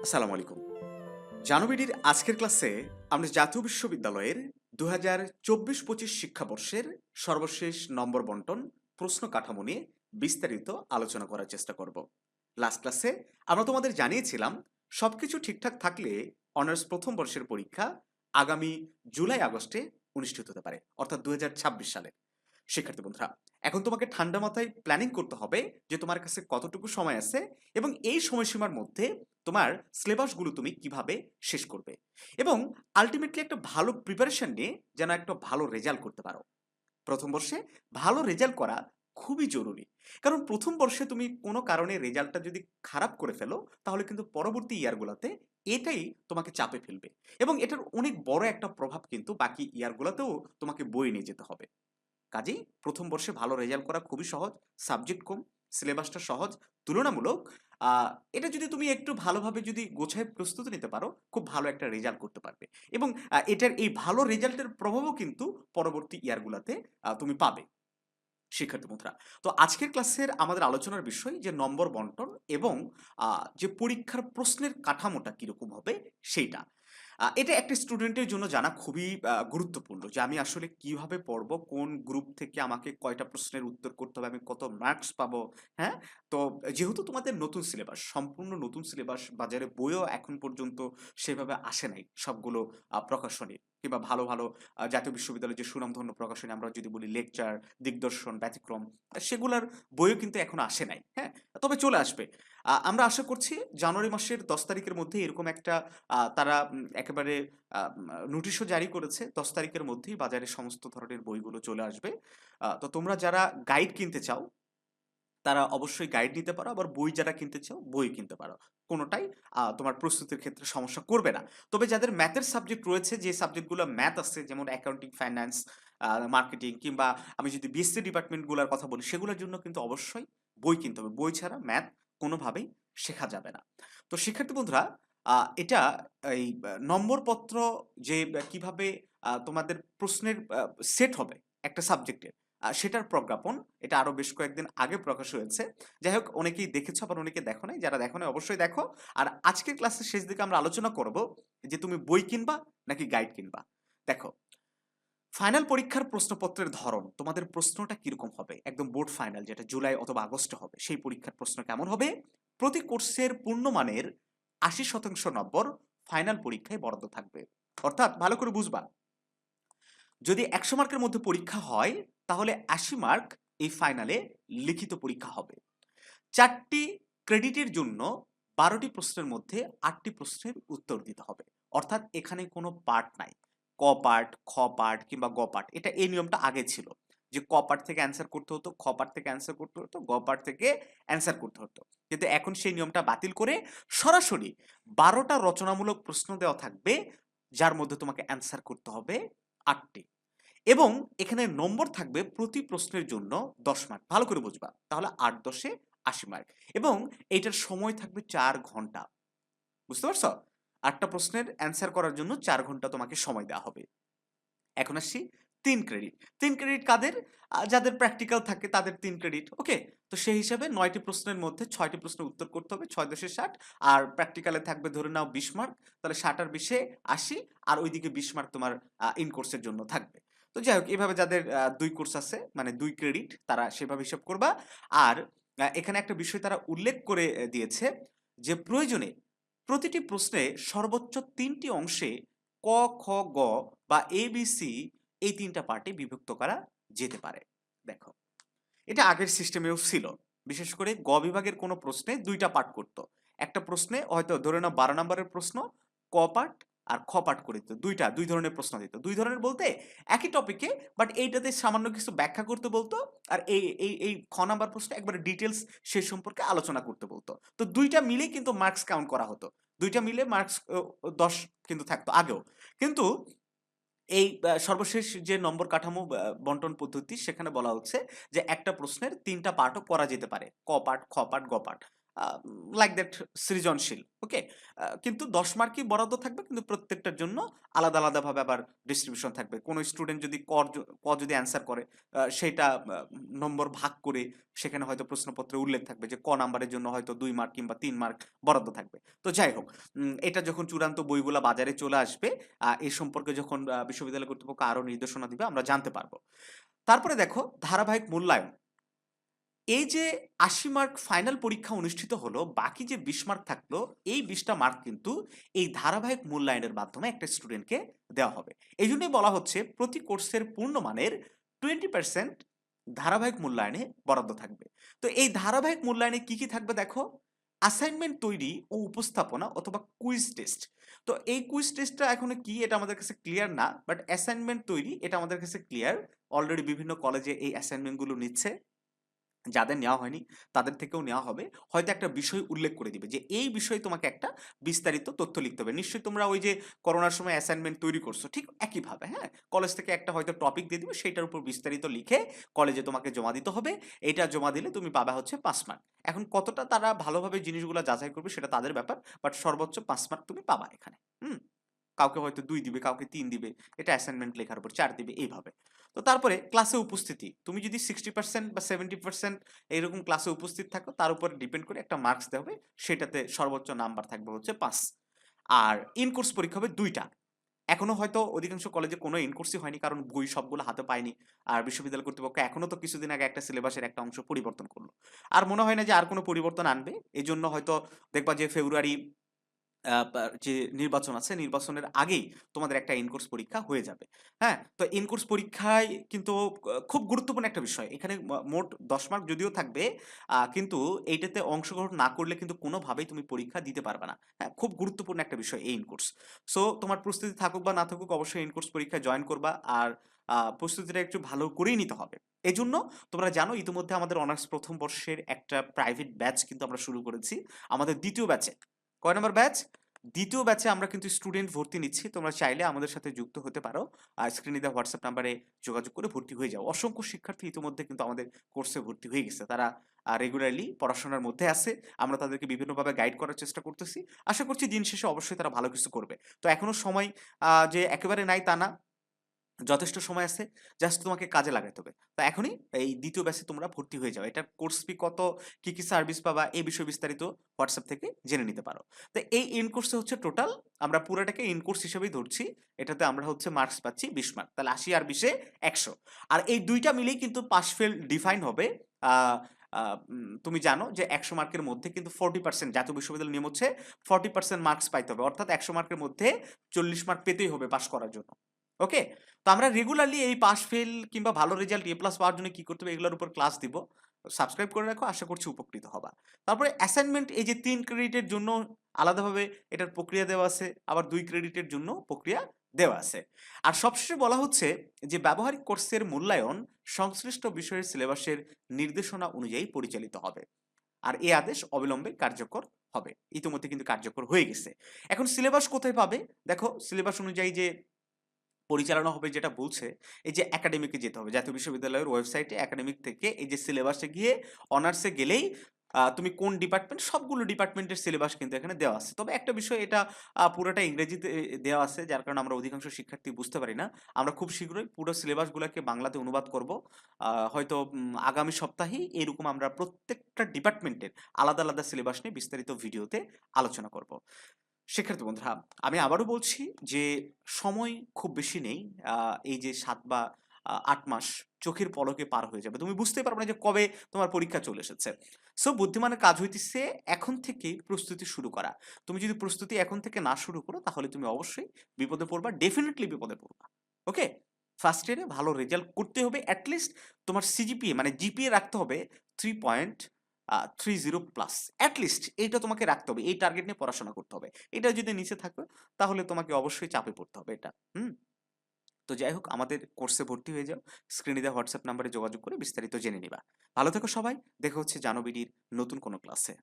আসসালামু আলাইকুম। জানুবিডির আজকের ক্লাসে আমরা জাতীয় বিশ্ববিদ্যালয়ের ২০২৪-২৫ শিক্ষাবর্ষের সর্বশেষ নম্বর বন্টন প্রশ্ন কাঠামো নিয়ে বিস্তারিত আলোচনা করার চেষ্টা করব। লাস্ট ক্লাসে আমরা তোমাদের জানিয়েছিলাম সবকিছু ঠিকঠাক থাকলে অনার্স প্রথম বর্ষের পরীক্ষা আগামী জুলাই আগস্টে অনুষ্ঠিত হতে পারে, অর্থাৎ ২০২৬ সালে। শিক্ষার্থী বন্ধুরা, এখন তোমাকে ঠান্ডা মাথায় প্ল্যানিং করতে হবে যে তোমার কাছে কতটুকু সময় আছে এবং এই সময়সীমার মধ্যে তোমার সিলেবাসগুলো তুমি কিভাবে শেষ করবে এবং আলটিমেটলি একটা ভালো প্রিপারেশন নিয়ে যেন একটা ভালো রেজাল্ট করতে পারো। প্রথম বর্ষে ভালো রেজাল্ট করা খুবই জরুরি, কারণ প্রথম বর্ষে তুমি কোনো কারণে রেজাল্টটা যদি খারাপ করে ফেলো তাহলে কিন্তু পরবর্তী ইয়ারগুলোতে এটাই তোমাকে চাপে ফেলবে এবং এটার অনেক বড় একটা প্রভাব কিন্তু বাকি ইয়ারগুলোতেও তোমাকে বয়ে নিয়ে যেতে হবে। কাজেই প্রথম বর্ষে ভালো রেজাল্ট করা খুবই সহজ, সাবজেক্ট কম, সিলেবাসটা সহজ তুলনামূলক। আহ, এটা যদি তুমি একটু ভালোভাবে যদি গোছায় প্রস্তুতি নিতে পারো খুব ভালো একটা রেজাল্ট করতে পারবে এবং এটার এই ভালো রেজাল্টের প্রভাবও কিন্তু পরবর্তী ইয়ারগুলোতে তুমি পাবে। শিক্ষার্থী বন্ধুরা, তো আজকের ক্লাসের আমাদের আলোচনার বিষয় যে নম্বর বন্টন এবং যে পরীক্ষার প্রশ্নের কাঠামোটা কিরকম হবে সেইটা। এটা একটা স্টুডেন্টের জন্য জানা খুবই গুরুত্বপূর্ণ যে আমি আসলে কিভাবে পড়বো, কোন গ্রুপ থেকে আমাকে কয়টা প্রশ্নের উত্তর করতে হবে, আমি কত মার্কস পাবো। হ্যাঁ, তো যেহেতু তোমাদের নতুন সিলেবাস, সম্পূর্ণ নতুন সিলেবাস, বাজারে বইও এখন পর্যন্ত সেভাবে আসে নাই সবগুলো প্রকাশনী কিংবা ভালো ভালো জাতীয় বিশ্ববিদ্যালয়ের যে সুনামধন্য প্রকাশনী আমরা যদি বলি লেকচার, দিগদর্শন, ব্যতিক্রম, সেগুলার বইও কিন্তু এখন আসে নাই। হ্যাঁ, তবে চলে আসবে। আমরা আশা করছি জানুয়ারি মাসের 10 তারিখের মধ্যে এরকম একটা তারা একেবারে নোটিশও জারি করেছে, 10 তারিখের মধ্যেই বাজারে সমস্ত ধরনের বইগুলো চলে আসবে। তো তোমরা যারা গাইড কিনতে চাও তারা অবশ্যই গাইড নিতে পারো, আবার বই যারা কিনতে চাও বই কিনতে পারো। কোনোটাই তোমার প্রস্তুতির ক্ষেত্রে সমস্যা করবে না। তবে যাদের ম্যাথের সাবজেক্ট রয়েছে, যে সাবজেক্টগুলো ম্যাথ আছে যেমন অ্যাকাউন্টিং, ফাইন্যান্স, মার্কেটিং কিংবা আমি যদি বিএসসি ডিপার্টমেন্টগুলোর কথা বলি সেগুলোর জন্য কিন্তু অবশ্যই বই কিনতে হবে। বই ছাড়া ম্যাথ কোনোভাবেই শেখা যাবে না। তো শিক্ষার্থী বন্ধুরা, এটা এই নম্বরপত্র যে কিভাবে তোমাদের প্রশ্নের সেট হবে একটা সাবজেক্টের, সেটার প্রজ্ঞাপন এটা আরো বেশ কয়েকদিন আগে প্রকাশ হয়েছে। যাই হোক, অনেকেই দেখেছো আবার অনেকে দেখো নাই, যারা দেখো নাই অবশ্যই দেখো। আর আজকের ক্লাসের শেষ দিকে আমরা আলোচনা করব যে তুমি বই কিনবা নাকি গাইড কিনবা। দেখো, ফাইনাল পরীক্ষার প্রশ্নপত্রের ধরন, তোমাদের প্রশ্নটা কিরকম হবে, একদম বোর্ড ফাইনাল যেটা জুলাই অথবা আগস্টে হবে সেই পরীক্ষার প্রশ্ন কেমন হবে। প্রতি কোর্সের পূর্ণমানের 80% নম্বর ফাইনাল পরীক্ষায় বরাদ্দ থাকবে। অর্থাৎ ভালো করে বুঝবা, যদি 100 মার্কের মধ্যে পরীক্ষা হয় তাহলে 80 মার্ক এই ফাইনালে লিখিত পরীক্ষা হবে। 4টি ক্রেডিটের জন্য 12টি প্রশ্নের মধ্যে 8টি প্রশ্নের উত্তর দিতে হবে। অর্থাৎ এখানে কোনো পার্ট নাই, ক পার্ট, খ পার্ট কিংবা গ পার্ট। এটা এই নিয়মটা আগে ছিল যে ক পার্ট থেকে অ্যান্সার করতে হতো, খ পার্ট থেকে অ্যান্সার করতে হতো, গ পার্ট থেকে অ্যান্সার করতে হতো। কিন্তু এখন সেই নিয়মটা বাতিল করে সরাসরি 12টা রচনামূলক প্রশ্ন দেওয়া থাকবে, যার মধ্যে তোমাকে অ্যান্সার করতে হবে 8টি। এবং এখানে নম্বর থাকবে প্রতি প্রশ্নের জন্য 10 মার্ক। ভালো করে বুঝবা, তাহলে 8×10 80 মার্ক। এবং এইটার সময় থাকবে 4 ঘন্টা। বুঝতে পারছো? 8টা প্রশ্নের অ্যান্সার করার জন্য 4 ঘন্টা তোমাকে সময় দেওয়া হবে। এখন আসছি 3 ক্রেডিট। 3 ক্রেডিট কাদের? যাদের প্র্যাকটিক্যাল থাকে তাদের 3 ক্রেডিট। ওকে, তো সেই হিসাবে 9টি প্রশ্নের মধ্যে 6টি প্রশ্নের উত্তর করতে হবে, 6×10 = 60। আর প্র্যাকটিক্যালে থাকবে ধরে নাও 20 মার্ক, তাহলে 60 আর 20-এ 80, আর ওইদিকে 20 মার্ক তোমার ইন কোর্সের জন্য থাকবে। তো যাই হোক, এভাবে যাদের 2 কোর্স আছে মানে 2 ক্রেডিট, তারা সেভাবে হিসাব করবা। আর এখানে একটা বিষয় তারা উল্লেখ করে দিয়েছে যে প্রয়োজনে প্রতিটি প্রশ্নে সর্বোচ্চ 3টি অংশে ক, খ, গ বা এ বি সি এই 3টা পার্টে বিভক্ত করা যেতে পারে। দেখো, এটা আগের সিস্টেমেও ছিল। বিশেষ করে গ বিভাগের কোনো প্রশ্নে 2টা পার্ট করতো। একটা প্রশ্নে হয়তো ধরে নাও 12 নম্বরের প্রশ্ন, ক পার্ট আর খ পার্ট করে দিত। দুই ধরনের প্রশ্ন দিত। 2 ধরনের বলতে একই টপিকে, বাট এইটাতে সামান্য কিছু ব্যাখ্যা করতে বলতো, আর এই খ নাম্বার প্রশ্নে একবারে ডিটেলস সে সম্পর্কে আলোচনা করতে বলতো। তো 2টা মিলেই কিন্তু মার্কস কাউন্ট করা হতো। 2টা মিলে মার্কস 10 কিন্তু থাকতো আগেও। কিন্তু এই সর্বশেষ যে নম্বর কাঠামো বন্টন পদ্ধতি, সেখানে বলা হচ্ছে যে একটা প্রশ্নের 3টা পার্টও করা যেতে পারে, ক পার্ট, খ পার্ট, গ পার্ট। লাইক দ্যাট সৃজনশীল। ওকে? কিন্তু 10 মার্কই বরাদ্দ থাকবে, কিন্তু প্রত্যেকটার জন্য আলাদা, আলাদাভাবে আবার ডিস্ট্রিবিউশন থাকবে। কোনো স্টুডেন্ট যদি ক যদি অ্যান্সার করে সেইটা নম্বর ভাগ করে সেখানে হয়তো প্রশ্নপত্রে উল্লেখ থাকবে যে ক নাম্বারের জন্য হয়তো 2 মার্ক কিংবা 3 মার্ক বরাদ্দ থাকবে। তো যাই হোক, এটা যখন চূড়ান্ত বইগুলা বাজারে চলে আসবে, এ সম্পর্কে যখন বিশ্ববিদ্যালয় কর্তৃপক্ষ আরো নির্দেশনা দিবে আমরা জানতে পারবো। তারপরে দেখো ধারাবাহিক মূল্যায়ন। এই যে ৮০ মার্ক ফাইনাল পরীক্ষা অনুষ্ঠিত হলো, বাকি যে ২০ মার্ক থাকলো, এই ২০টা মার্ক কিন্তু এই ধারাবাহিক মূল্যায়নের মাধ্যমে একটা স্টুডেন্টকে দেওয়া হবে। এই জন্যই বলা হচ্ছে প্রতি কোর্সের পূর্ণমানের 20% ধারাবাহিক মূল্যায়নে বরাদ্দ থাকবে। তো এই ধারাবাহিক মূল্যায়নে কি কি থাকবে দেখো, অ্যাসাইনমেন্ট তৈরি ও উপস্থাপনা অথবা কুইজ টেস্ট। তো এই কুইজ টেস্টটা এখনো কি এটা আমাদের কাছে ক্লিয়ার না, বাট অ্যাসাইনমেন্ট তৈরি এটা আমাদের কাছে ক্লিয়ার। অলরেডি বিভিন্ন কলেজে এই অ্যাসাইনমেন্টগুলো নিচ্ছে, যাদের নেওয়া হয়নি তাদের থেকেও নেওয়া হবে। হয়তো একটা বিষয় উল্লেখ করে দিবে যে এই বিষয়ে তোমাকে একটা বিস্তারিত তথ্য লিখতে হবে। নিশ্চয়ই তোমরা ওই যে করোনার সময় অ্যাসাইনমেন্ট তৈরি করছো, ঠিক একইভাবে, হ্যাঁ, কলেজ থেকে একটা হয়তো টপিক দিয়ে দিবে, সেইটার উপর বিস্তারিত লিখে কলেজে তোমাকে জমা দিতে হবে। এটা জমা দিলে তুমি পাবা হচ্ছে 5 মার্ক। এখন কতটা তারা ভালোভাবে জিনিসগুলো যাচাই করবে সেটা তাদের ব্যাপার, বাট সর্বোচ্চ 5 মার্ক তুমি পাবা এখানে। হুম, কাউকে হয়তো 2 দিবে, কাউকে 3 দিবে, এটা অ্যাসাইনমেন্ট লেখার উপর 4 দিবে, এইভাবে। তো তারপরে ক্লাসে উপস্থিতি, তুমি যদি 60% বা 70% এইরকম ক্লাসে উপস্থিত থাকো, তার উপর ডিপেন্ড করে একটা মার্কস দেওয়া হবে, সেটাতে সর্বোচ্চ নাম্বার থাকবে হচ্ছে 5। আর ইন কোর্স পরীক্ষা হবে 2টা। এখনো হয়তো অধিকাংশ কলেজে কোনো ইন কোর্সই হয়নি, কারণ বই সবগুলো হাতে পায়নি। আর বিশ্ববিদ্যালয় কর্তৃপক্ষ এখনো তো কিছুদিন আগে একটা সিলেবাসের একটা অংশ পরিবর্তন করলো। আর মনে হয় না যে আর কোনো পরিবর্তন আনবে। এজন্য হয়তো দেখবা যে ফেব্রুয়ারি যে নির্বাচন আছে, নির্বাচনের আগেই তোমাদের একটা ইন-কোর্স পরীক্ষা হয়ে যাবে। হ্যাঁ? তো ইন-কোর্স পরীক্ষায় কিন্তু খুব গুরুত্বপূর্ণ একটা বিষয়। এখানে মোট 10 মার্ক যদিও থাকবে, কিন্তু এইটাতে অংশগ্রহণ না করলে কিন্তু কোনোভাবেই তুমি পরীক্ষা দিতে পারবে না। হ্যাঁ? খুব গুরুত্বপূর্ণ একটা বিষয় এই ইন-কোর্স। সো তোমার প্রস্তুতি থাকুক বা না থাকুক, অবশ্যই ইন-কোর্স পরীক্ষায় জয়েন করবা। আর প্রস্তুতিটা একটু ভালো করেই নিতে হবে। এজন্য তোমরা জানো ইতিমধ্যে আমাদের অনার্স ১ম বর্ষের একটা প্রাইভেট ব্যাচ কিন্তু আমরা শুরু করেছি। আমাদের ২য় ব্যাচে। কয় নাম্বার ব্যাচ? ২য় ব্যাচে আমরা কিন্তু স্টুডেন্ট ভর্তি নিচ্ছি। তোমরা চাইলে আমাদের সাথে যুক্ত হতে পারো। স্ক্রিনে দেওয়া হোয়াটসঅ্যাপ নাম্বারে যোগাযোগ করে ভর্তি হয়ে যাও। অসংখ্য শিক্ষার্থী ইতিমধ্যে কিন্তু আমাদের কোর্সে ভর্তি হয়ে গেছে। তারা রেগুলারলি পড়াশোনার মধ্যে আছে। আমরা তাদেরকে বিভিন্নভাবে গাইড করার চেষ্টা করতেছি। আশা করছি দিন শেষে অবশ্যই তারা ভালো কিছু করবে। তো এখনো সময় যে একেবারে নাই তা না। যথেষ্ট সময় আছে, জাস্ট তোমাকে কাজে লাগাতে হবে। তো এখনই এই ২য় ব্যাচে তোমরা ভর্তি হয়ে যাও। এটার কোর্স ফি কত, কি, কি সার্ভিস পাবা, এই বিষয়ে বিস্তারিত হোয়াটসঅ্যাপ থেকে জেনে নিতে পারো। তো এই ইন কোর্সে হচ্ছে টোটাল আমরা পুরাটাকে ইন কোর্স হিসেবেই ধরছি। এটাতে আমরা হচ্ছে মার্কস পাচ্ছি 20 মার্ক। তাহলে ৮০ আর 20 এ ১০০। আর এই ২ টা মিলেই কিন্তু পাস ফেল ডিফাইন হবে। আ আ তুমি জানো যে ১০০ মার্কের মধ্যে কিন্তু 40% জাতীয় বিশ্ববিদ্যালয়ের নিয়ম হচ্ছে 40% মার্কস পাইতে হবে। অর্থাৎ ১০০ মার্কের মধ্যে ৪০ মার্ক পেতেই হবে পাস করার জন্য। ওকে? তো আমরা রেগুলারলি এই পাস ফেল কিংবা ভালো রেজাল্ট এ প্লাস পাওয়ার জন্য কি করতে হবে এগুলোর উপর ক্লাস দিব। সাবস্ক্রাইব করে রাখো, আশা করছি উপকৃত হবা। তারপরে অ্যাসাইনমেন্ট এই যে ৩ ক্রেডিটের জন্য আলাদাভাবে এটার প্রক্রিয়া দেওয়া আছে, আবার ২ ক্রেডিটের জন্য প্রক্রিয়া দেওয়া আছে। আর সবশেষে বলা হচ্ছে যে ব্যবহারিক কোর্সের মূল্যায়ন সংশ্লিষ্ট বিষয়ের সিলেবাসের নির্দেশনা অনুযায়ী পরিচালিত হবে। আর এই আদেশ অবিলম্বে কার্যকর হবে। ইতিমধ্যে কিন্তু কার্যকর হয়ে গেছে। এখন সিলেবাস কোথায় পাবে? দেখো সিলেবাস অনুযায়ী যে পরিচালনা হবে যেটা বলছে, এই যে একাডেমিকে যেতে হবে। জাতীয় বিশ্ববিদ্যালয়ের ওয়েবসাইটে একাডেমিক থেকে এই যে সিলেবাসে গিয়ে অনার্সে গেলেই তুমি কোন ডিপার্টমেন্ট, সবগুলো ডিপার্টমেন্টের সিলেবাস কিন্তু এখানে দেওয়া আছে। তবে একটা বিষয়, এটা পুরোটা ইংরেজিতে দেওয়া আছে, যার কারণে আমরা অধিকাংশ শিক্ষার্থী বুঝতে পারি না। আমরা খুব শীঘ্রই পুরো সিলেবাসগুলোকে বাংলাতে অনুবাদ করব। হয়তো আগামী সপ্তাহেই এরকম আমরা প্রত্যেকটা ডিপার্টমেন্টের আলাদা, আলাদা সিলেবাস নিয়ে বিস্তারিত ভিডিওতে আলোচনা করব। শিক্ষার্থী বন্ধুরা, আমি আবারও বলছি যে সময় খুব বেশি নেই। এই যে ৭ বা ৮ মাস চোখের পলকে পার হয়ে যাবে। তুমি বুঝতেই পারবে না যে কবে তোমার পরীক্ষা চলে এসেছে। সো বুদ্ধিমানের কাজ হইতেছে এখন থেকেই প্রস্তুতি শুরু করা। তুমি যদি প্রস্তুতি এখন থেকে না শুরু করো তাহলে তুমি অবশ্যই বিপদে পড়বা, ডেফিনিটলি বিপদে পড়বা। ওকে? ফার্স্ট ইয়ারে ভালো রেজাল্ট করতে হবে। এট লিস্ট তোমার সিজিপিএ মানে জিপিএ রাখতে হবে 3.30 প্লাস। এট লিস্ট এইটা তোমাকে রাখতে হবে। এই টার্গেট নিয়ে পড়াশোনা করতে হবে। এটা যদি নিচে থাকে তাহলে তোমাকে অবশ্যই চাপে পড়তে হবে এটা। হুম? তো যাই হোক, আমাদের কোর্সে ভর্তি হয়ে যাও। স্ক্রিনে দেওয়া হোয়াটসঅ্যাপ নাম্বারে যোগাযোগ করে বিস্তারিত জেনে নিবা। ভালো থেকো সবাই। দেখা হচ্ছে জানবিডির নতুন কোনো ক্লাসে।